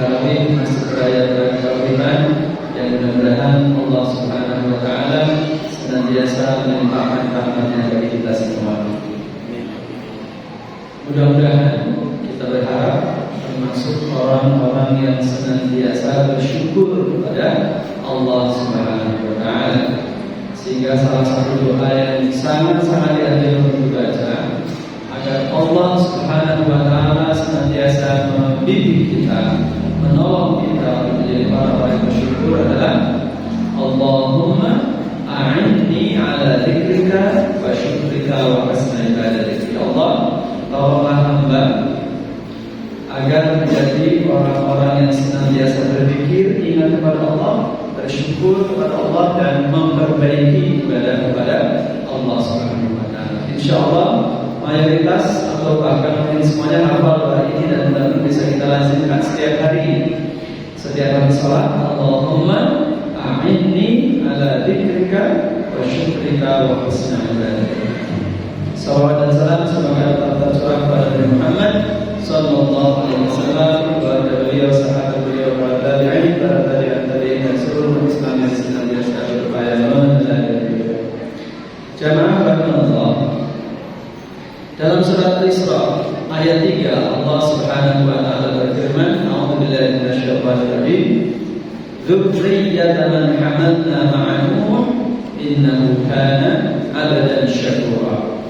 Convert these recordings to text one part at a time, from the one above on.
tarawih masih beraya beriman yang mudah-mudahan Allah Subhanahu wa taala senantiasa melimpahkan rahmatnya bagi kita semua. Mudah-mudahan kita berharap termasuk orang-orang yang senantiasa bersyukur kepada Allah Subhanahu wa taala. Sehingga salah satu doa yang sangat-sangat dianjurkan untuk dibaca agar Allah Subhanahu wa taala senantiasa membimbing kita, menolong kita untuk menjadi orang yang bersyukur adalah Allahumma a'inni ala dzikrika wa syukrika wa husni ibadatik. Ya Allah, tolonglah hamba agar menjadi orang-orang yang senantiasa berzikir, ingat kepada Allah, bersyukur kepada Allah, dan memperbaiki ibadah kepada Allah Subhanahu wa taala. Insyaallah mayoritas atau bahkan mungkin semuanya hafal doa ini dan mudah-mudahan bisa kita lazimkan setiap hari. Setiap kali salat, Allahumma a'inni ala dzikrika wa syukrika wa husni ibadatik. Salawat dan salam semoga tercurah kepada Nabi Muhammad sallallahu alaihi wasallam, kepada beliau, sahabat beliau, para tabi'in, para tabi'in dan seluruh Islam yang senantiasa berupaya meneladani. Jamaah rahimakumullah. Dalam surat Al-Isra ayat 3 Allah Subhanahu wa taala berfirman, A'udzubillahi minasyaitonir rajim. Dzurriyyatan man hamalna ma'a Nuh innahu kana 'abdan syakura.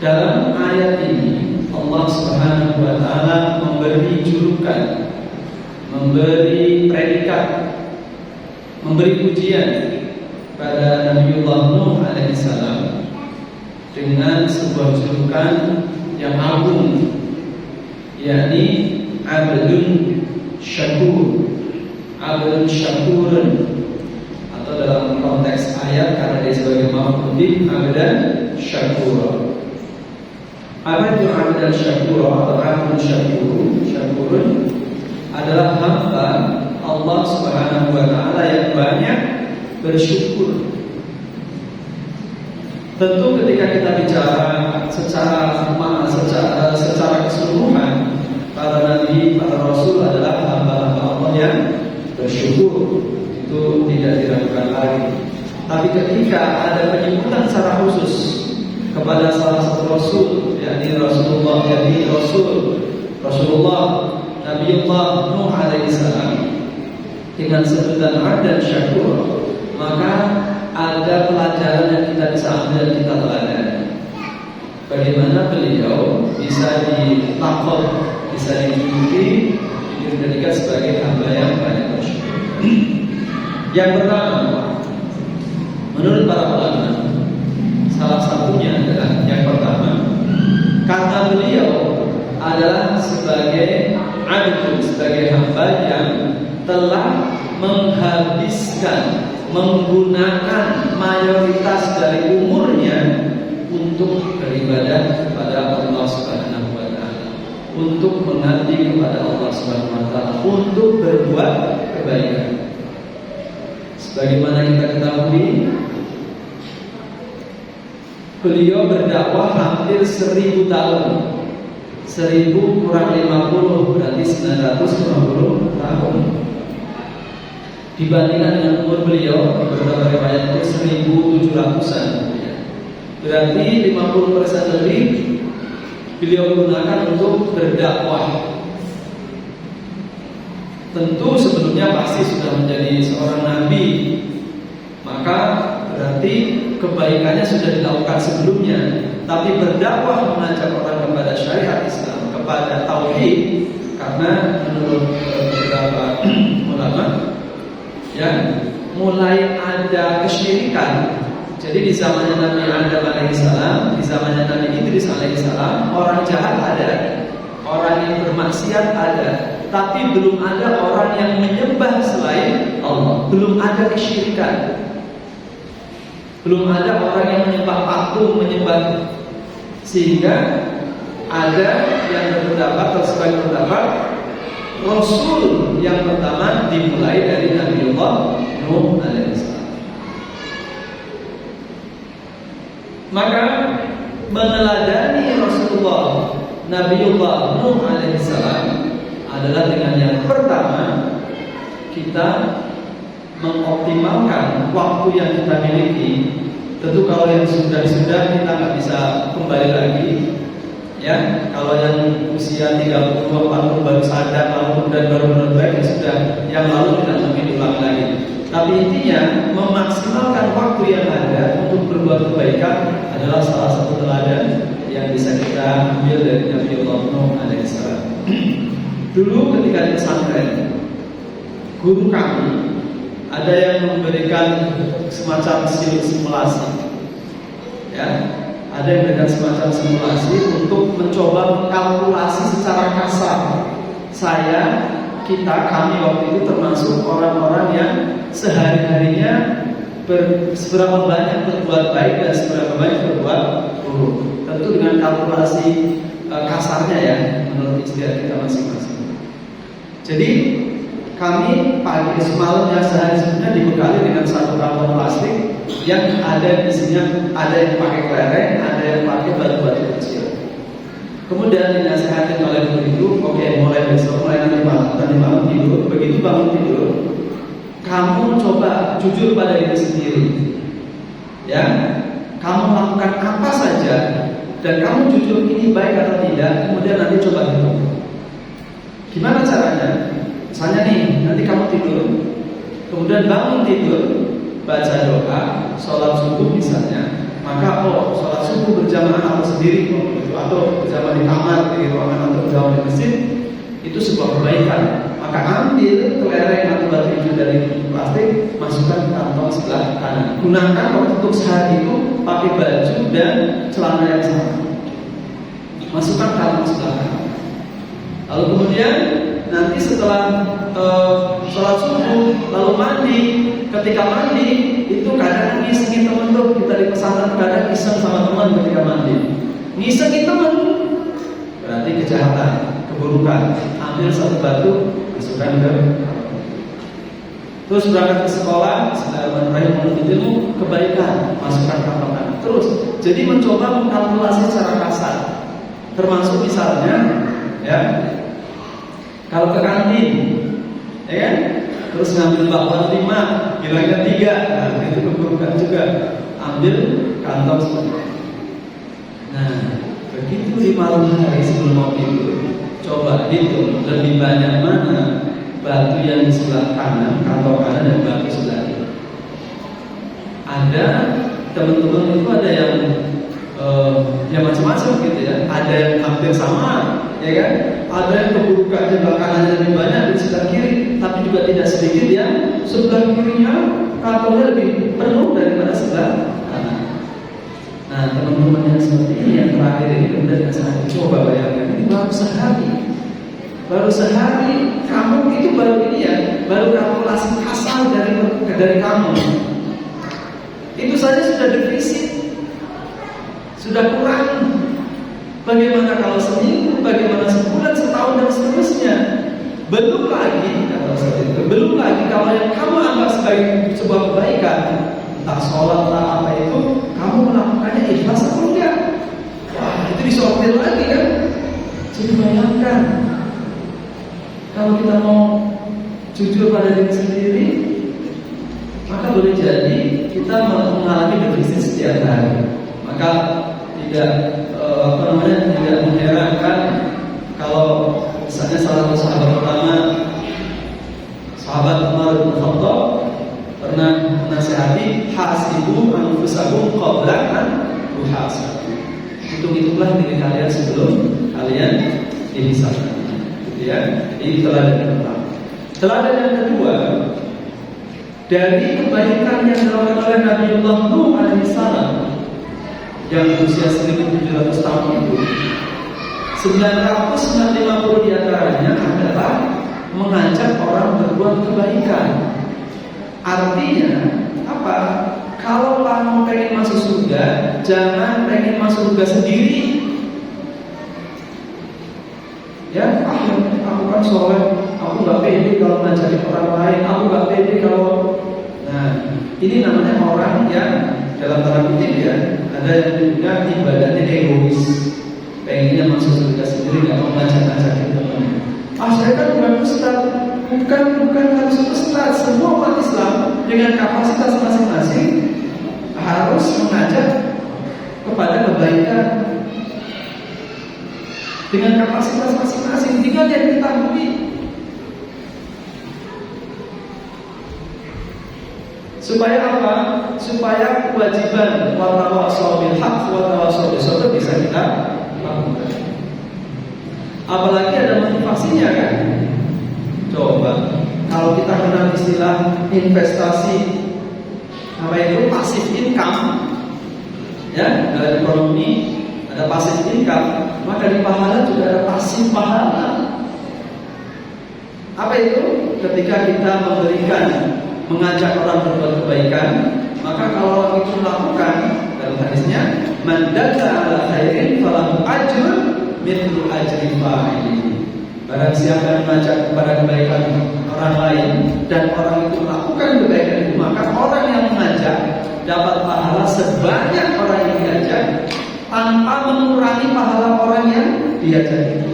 Dalam ayat ini Allah Subhanahu wa taala memberi julukan, memberi predikat, memberi pujian pada Nabiullah Nuh alaihissalam dengan sebuah julukan yang agung, yakni Abdun Syakur, Abdun Syakurun, atau dalam konteks ayat karena dia sebagai maf'ul bih Abdan Syakur. Apa itu Abdan Syakur atau Abdun Syakurun? Adalah hamba Allah Subhanahu wa taala yang banyak bersyukur. Tentu ketika kita bicara secara keseluruhan, para nabi, para rasul adalah hamba-hamba Allah yang bersyukur. Itu tidak diragukan lagi. Tapi ketika ada penyebutan secara khusus kepada salah satu rasul, yakni Rasulullah Nabiullah Nuh alaihissalam dengan sebutan Abdan Syakur, maka ada pelajaran yang kita bisa ambil dan kita teladani. Bagaimana beliau bisa ditakut, bisa diikuti, dijadikan sebagai hamba yang banyak bersyukur. Yang pertama, menurut para ulama, salah satunya adalah yang pertama, kata beliau adalah sebagai abdun, sebagai hamba yang telah menghabiskan, menggunakan mayoritas dari umurnya untuk beribadah kepada Allah Subhanahu wa taala, untuk mengabdi kepada Allah Subhanahu wa taala, untuk berbuat kebaikan. Sebagaimana kita ketahui, beliau berdakwah hampir 1000 tahun. 1000 kurang 50 berarti 950 tahun. Dibandingkan dengan umur beliau, beberapa riwayat itu 1700-an. Berarti 50% lebih beliau gunakan untuk berdakwah. Tentu sebelumnya pasti sudah menjadi seorang nabi, maka berarti kebaikannya sudah dilakukan sebelumnya. Tapi berdakwah, mengajak orang kepada syariat Islam, kepada tauhid, karena menurut beberapa ulama, ya, mulai ada kesyirikan. Jadi di zamannya Nabi Adam alaihissalam, di zamannya Nabi Idris alaihissalam, orang jahat ada, orang yang bermaksiat ada, tapi belum ada orang yang menyembah selain Allah. Belum ada kesyirikan. Belum ada orang yang menyembah patung, menyembah. Sehingga ada yang berpendapat atau sebagai pendapat, Rasul yang pertama dimulai dari Nabiullah Nuh alaihissalam. Maka meneladani Rasulullah Nabiullah Nuh adalah dengan yang pertama, kita mengoptimalkan waktu yang kita miliki. Tentu kalau yang sudah kita nggak bisa kembali lagi, ya. Kalau yang usia 30, 40 baru sadar lalu dan baru baik, ya sudah, yang lalu tidak mungkin diulang lagi. Tapi intinya memaksimalkan waktu yang ada untuk berbuat kebaikan adalah salah satu teladan yang bisa kita ambil dari Nabi Nuh alaihissalam. Dulu ketika di pesantren, guru kami ada yang memberikan semacam simulasi, ya. Ada yang memberikan semacam simulasi untuk mencoba mengkalkulasi secara kasar. Kami waktu itu termasuk orang-orang yang sehari-harinya seberapa banyak berbuat baik dan seberapa banyak berbuat buruk. Tentu dengan kalkulasi kasarnya, ya, menurut istilah kita masing-masing. Jadi kami pagi semalamnya sehari sebelumnya dibekali dengan satu kantong plastik yang ada isinya, ada yang pakai kelereng, ada yang pakai batu-batu kecil. Kemudian dinasihatin oleh guru itu, oke, mulai besok, mulai nanti malam tidur, begitu bangun tidur, kamu coba jujur pada diri sendiri, ya. Kamu lakukan apa saja dan kamu jujur ini baik atau tidak. Kemudian nanti coba hitung. Gimana caranya? Misalnya nih, nanti kamu tidur, kemudian bangun tidur, baca doa, sholat subuh misalnya, maka sholat subuh berjamaah atau sendiri, atau berjamaah di kamar, di ruangan, atau berjamaah di masjid, itu sebuah kebaikan. Maka ambil kelereng atau batu hijau dari plastik, masukkan ke kantong sebelah kanan. Gunakan untuk sehari itu pakai baju dan celana yang sama. Masukkan ke kantong sebelah kanan. Lalu kemudian nanti setelah sholat subuh lalu mandi, ketika mandi itu kadang ngisengin teman tuh, kita di pesantren kadang iseng sama teman ketika mandi. Ngisengin teman berarti kejahatan, keburukan. Ambil satu batu, masukkan ke terus berangkat ke sekolah, Bismillahirrahmanirrahim, kebaikan, masukkan ke kantong. Terus jadi mencoba mengkalkulasi secara kasar. Termasuk misalnya, ya, kalau ke kantin, ya kan, terus ngambil bakwan 5, hilangnya 3, nah, itu keburukan juga. Ambil kantong sebenarnya. Nah, begitu di malam hari sebelum mau tidur, coba hitung lebih banyak mana batu yang di sebelah kanan, kantong kanan, dan batu sebelah kiri. Ada teman-teman itu ada yang ya macam-macam gitu, ya. Ada yang hampir sama, ya kan? Ada yang keburukan sebelah kanannya lebih banyak di sebelah kiri, tapi juga tidak sedikit yang sebelah kirinya kantongnya lebih penuh daripada sebelah kanan. Nah, teman-teman yang seperti ini yang terakhir ini kemudian saya coba bayangkan, ini baru sehari kamu itu baru ini, ya, baru kalkulasi kasar dari kamu. Itu saja sudah defisit, sudah kurang. Bagaimana kalau seminggu, bagaimana sebulan, setahun, dan seterusnya. Belum lagi kalau yang kamu anggap sebagai sebuah kebaikan, entah sholat, entah apa itu, kamu melakukannya ikhlas atau enggak. Wah, itu disortir lagi kan. Jadi bayangkan, kalau kita mau jujur pada diri sendiri, maka boleh jadi kita mengalami defisit setiap hari. Maka tidak tidak mengherankan kalau misalnya salah satu sahabat pertama, sahabat Umar bin Khattab, pernah menasihati, hasibu anfusakum qabla an tuhasabu. Hitung-hitunglah diri kalian sebelum kalian dihisab. Ya, ini teladan yang pertama. Teladan yang kedua, dari kebaikan yang dilakukan oleh Nabi Nuh alaihissalam yang berusia 1700 tahun itu, 950 diantaranya adalah mengajak orang berbuat kebaikan. Artinya apa? Kalau kamu pengen masuk surga, jangan pengen masuk surga sendiri. Ya, aku kan soleh, aku gak pede kalau ngajakin orang lain, aku gak pede kalau. Nah, ini namanya orang yang dalam tanda kutip, ya, ada yang juga ibadahnya egois, pengennya masuk surga sendiri, gak mau ngajak-ngajakin teman. saya kan bukan ustaz. Bukan harus ustaz. Semua umat Islam dengan kapasitas masing-masing harus mengajak kepada kebaikan dengan kapasitas masing-masing. Tinggal yang diketahui. Supaya apa? Supaya kewajiban wa tawassaw bil haqq wa tawassaw bis sabr bisa kita lakukan. Apalagi ada motivasinya kan? Coba kalau kita kenal istilah investasi, apa itu passive income, ya dalam ekonomi ada passive income, maka di pahala juga ada pasif pahala. Apa itu? Ketika kita mengajak orang berbuat kebaikan, maka kalau orang itu melakukan, dalam hadisnya, man dalla ala khairin falahu ajrun mithlu ajri fa'ilihi. Barang siapa yang mengajak kepada kebaikan orang lain dan orang itu melakukan kebaikan itu, maka orang yang mengajak dapat pahala sebanyak orang yang diajak tanpa mengurangi pahala orang yang diajak itu.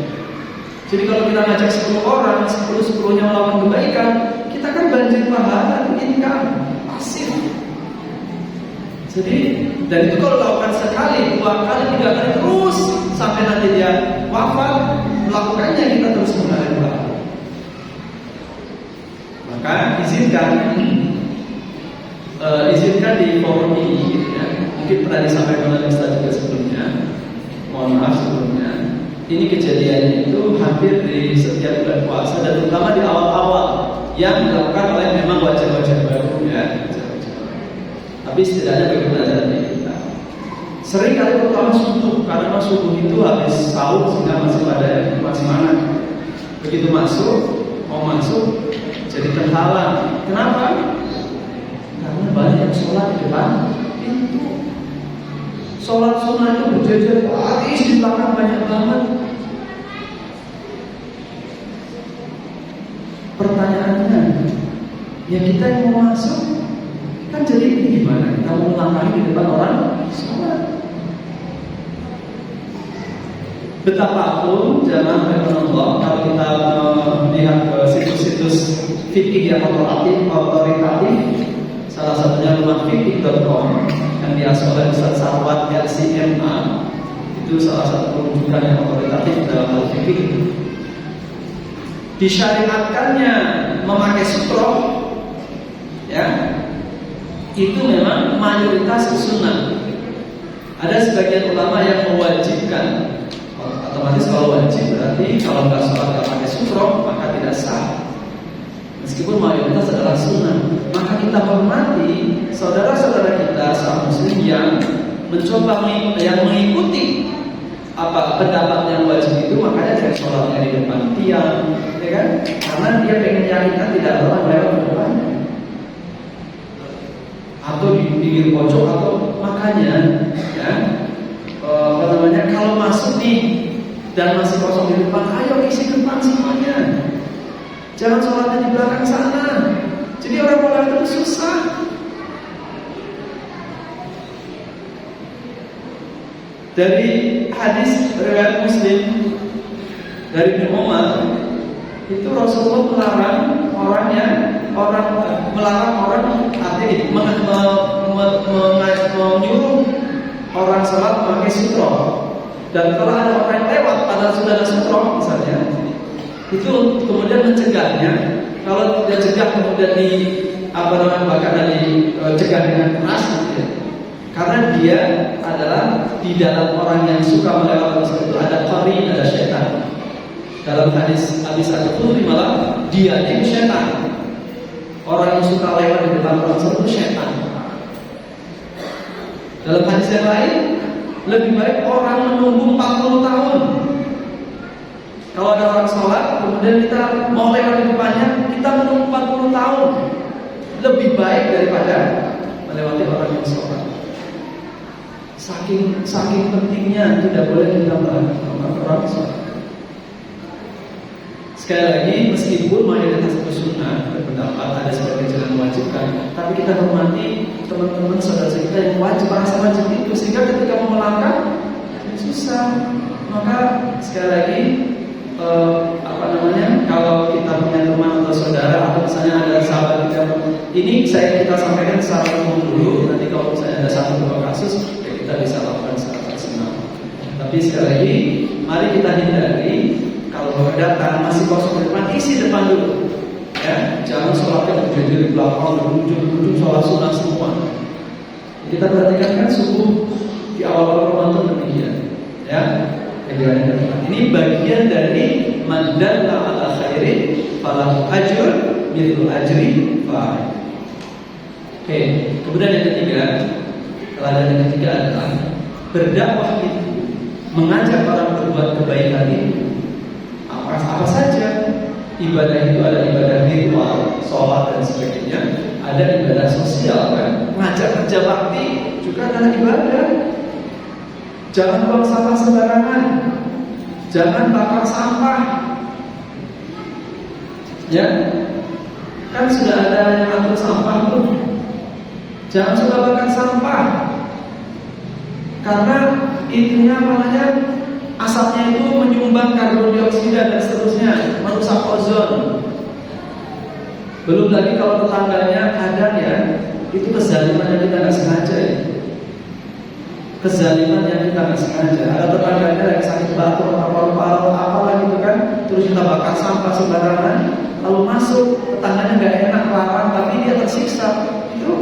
Jadi kalau kita ngajak 10 orang, 10-10-nya melakukan kebaikan, kita kan banjir pahala, income pasif. Jadi, dan itu kalau lakukan sekali, 2 kali, 3 kali terus sampai nanti dia wafat, melakukannya kita terus mengalir pahala. Maka izinkan di forum ini, gitu ya. Mungkin pernah disampaikan oleh Ustaz juga sebelumnya. Mohon maaf sebelumnya. Ini kejadiannya itu hampir di setiap bulan puasa dan terutama di awal-awal yang dilakukan oleh memang wajah-wajah baru ya. Tapi setidaknya bagaimana caranya kita. Sering kali pertama subuh, karena subuh itu habis sahur sehingga masih pada masih mana. Begitu mau masuk jadi terhalang. Kenapa? Karena banyak yang sholat di depan pintu. Sholat sunnah itu berjejer baris di belakang banyak banget. Pertanyaannya, ya kita yang mau masuk kan jadi ini gimana? Kita mau melangkahi di depan orang sholat. Betapapun jamaah Allah, kalau kita melihat ke situs-situs fikih yang otoritatif, salah satunya rumahfikih.com yang diasuh oleh Ustaz Sarwat LCMA, itu salah satu rujukan yang otoritatif dalam hal fikih. Disyariatkannya memakai sutroh, ya, itu memang mayoritas sunnah. Ada sebagian ulama yang mewajibkan. Otomatis kalau wajib berarti kalau nggak sholat nggak pakai sutroh maka tidak sah. Meskipun mayoritas adalah sunnah, maka kita hormati saudara-saudara kita sahabat muslim yang mencoba mengikuti apa pendapat yang wajib itu, makanya dia sholatnya di depan tiang, ya kan? Karena dia pengen yakinkan tidak ada orang lewat di depannya, atau di pinggir pojok, atau makanya, ya, kalau masuk nih dan masih kosong di depan, ayo isi depan semuanya. Jangan sholatnya di belakang sana. Jadi orang mau itu susah. Dari hadis riwayat Muslim dari Ibnu Umar, itu Rasulullah melarang orang artinya menyuruh orang sholat memakai sutroh. Dan kalau ada orang yang lewat pada sudah ada sutroh misalnya, itu kemudian mencegahnya. Kalau tidak cegah kemudian bahkan dicegah dengan keras, gitu ya. Karena dia adalah di dalam orang yang suka melewati itu ada qarin, ada syaitan. Dalam hadis Al-Khudri malah dia itu syaitan. Orang yang suka lewat di depan orang itu syaitan. Dalam hadis yang lain, lebih baik orang menunggu 40 tahun. Kalau ada orang sholat, kemudian kita mau lewat di depannya, kita menunggu 40 tahun. Lebih baik daripada melewati orang yang sholat. Saking pentingnya tidak boleh kita melewati orang sholat. Sekali lagi, meskipun mayoritas itu sunnah berpendapat ada sebagian yang mewajibkan, tapi kita hormati teman-teman saudara kita yang wajib, merasa wajib itu, sehingga ketika mau melangkah susah. Maka sekali lagi misalnya ada sahabat kita sampaikan secara umum dulu. Nanti kalau misalnya ada satu dua kasus, ya kita bisa lakukan secara personal. Tapi sekali lagi, mari kita hindari kalau datang masih kosong di depan, isi depan dulu. Ya, jangan sholatnya berjadi di belakang, berujung sholat sunnah semua. Kita perhatikan kan subuh di awal Ramadan demikian. Ya, ini bagian dari mandalla ala khairin falahu ajrun mithlu ajri fa'il. Oke, kemudian yang ketiga, teladan yang ketiga adalah berdakwah itu, mengajak orang berbuat kebaikan itu apa saja. Ibadah itu ada ibadah ritual, sholat dan sebagainya. Ada ibadah sosial kan, ngajak kerja bakti juga adalah ibadah. Jangan buang sampah sembarangan, jangan bakar sampah. Ya, kan sudah ada yang atur sampah tuh. Jangan suka bakar sampah, karena intinya namanya asapnya itu menyumbang karbon dioksida dan seterusnya, merusak ozon. Belum lagi kalau tetangganya kadang ya, itu kezaliman yang kita nggak sengaja ya. Kezaliman yang kita nggak sengaja. Ada tetangganya yang sakit batuk atau paru-paru apalah gitu kan, terus kita bakar sampah sembarangan, lalu masuk, tetangganya nggak enak, larang, tapi dia tersiksa. Itu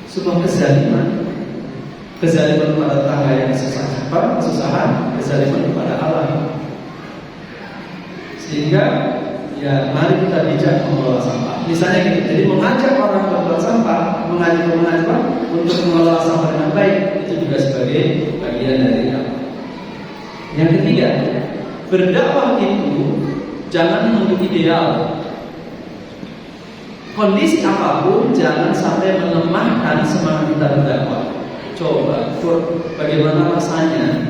sebuah kezaliman. Kezaliman kepada tetangga yang kesusahan, kezaliman kepada Allah. Sehingga ya mari kita bijak mengelola sampah. Misalnya gitu, jadi mengajak orang membuat sampah, mengajak untuk mengelola sampah dengan baik, itu juga sebagai bagian dari dakwah. Yang ketiga, berdakwah itu jangan menuntut ideal. Kondisi apapun jangan sampai melemahkan semangat kita berdakwah. Coba bagaimana rasanya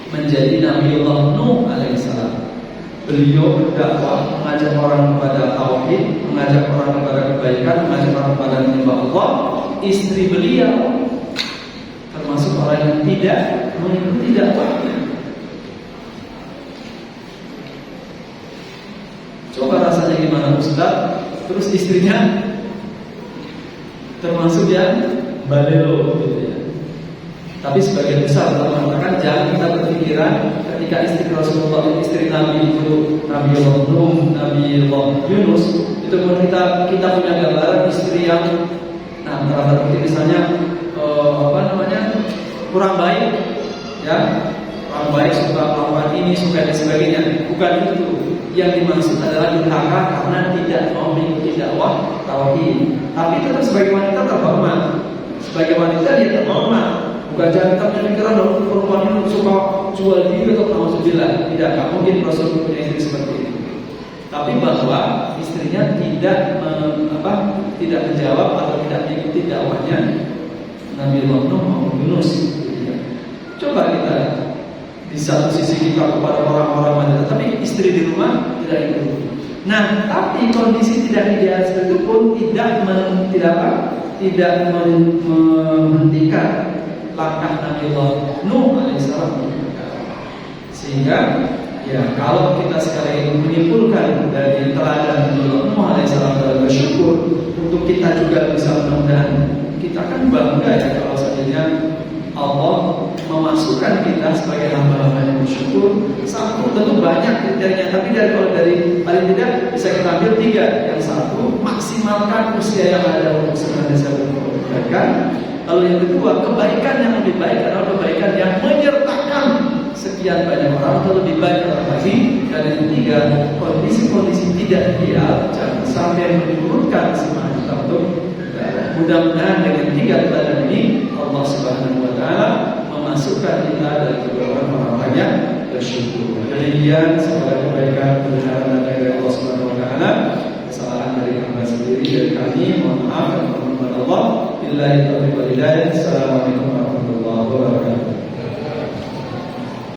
menjadi Nabiullah Nuh alaihissalam. Beliau berdakwah, mengajak orang kepada tauhid, mengajak orang kepada kebaikan, mengajak orang kepada menyembah Allah. Istri beliau termasuk orang yang tidak mengikuti dakwahnya. Coba rasanya gimana Ustaz? Terus istrinya termasuk yang balelo gitu ya. Tapi sebagian besar telah mengatakan jangan kita berpikiran ketika istri Rasulullah, istri Nabi itu Nabiullah Nuh, Nabiullah Yunus, itu pun kita punya gambaran istri yang terhadap misalnya kurang baik, ya kurang baik, suka melakukan ini, suka dan sebagainya. Bukan itu yang dimaksud adalah durhaka karena tidak mau mengikuti dakwah tauhid. Tapi tetap sebagai wanita terhormat, sebagai wanita dia terhormat. Bukan jangan kita memikirkan dong perempuan ini suka jual diri atau nauzubillah. Tidak, nggak mungkin Rasul punya istri seperti itu. Tapi bahwa istrinya tidak menjawab atau tidak mengikuti dakwahnya Nabi Nuh maupun Yunus. Coba kita di satu sisi kita kepada orang-orang wanita, tapi istri di rumah tidak ikut. Nah, tapi kondisi tidak ideal itu pun tidak menghentikan langkah Nabiullah Nuh alaihissalam. Sehingga ya kalau kita sekarang menyimpulkan dari teladan Nabiullah Nuh alaihissalam dalam bersyukur, untuk kita juga bisa mudah-mudahan kita kan bangga ya kalau seandainya Allah memasukkan kita sebagai hamba-hamba yang bersyukur. Satu tentu banyak kriterianya, tapi dari paling tidak bisa kita ambil 3. Yang satu, maksimalkan usia yang ada untuk senantiasa berkebaikan. Lalu yang kedua, kebaikan yang lebih baik adalah kebaikan yang menyertakan sekian banyak orang atau lebih baik orang lagi. Dan yang ketiga, kondisi-kondisi tidak ideal jangan sampai menurunkan semangat kita untuk beribadah. Mudah-mudahan dengan 3 teladan ini Allah Subhanahu wa taala memasukkan kita dalam golongan orang-orang yang bersyukur. Demikian semoga kebaikan kebenaran dari Allah Subhanahu wa taala. Kesalahan dari hamba sendiri dari kami, mohon maaf dan mohon kepada Allah. Billahi taufiq wal hidayah. Assalamualaikum warahmatullahi wabarakatuh.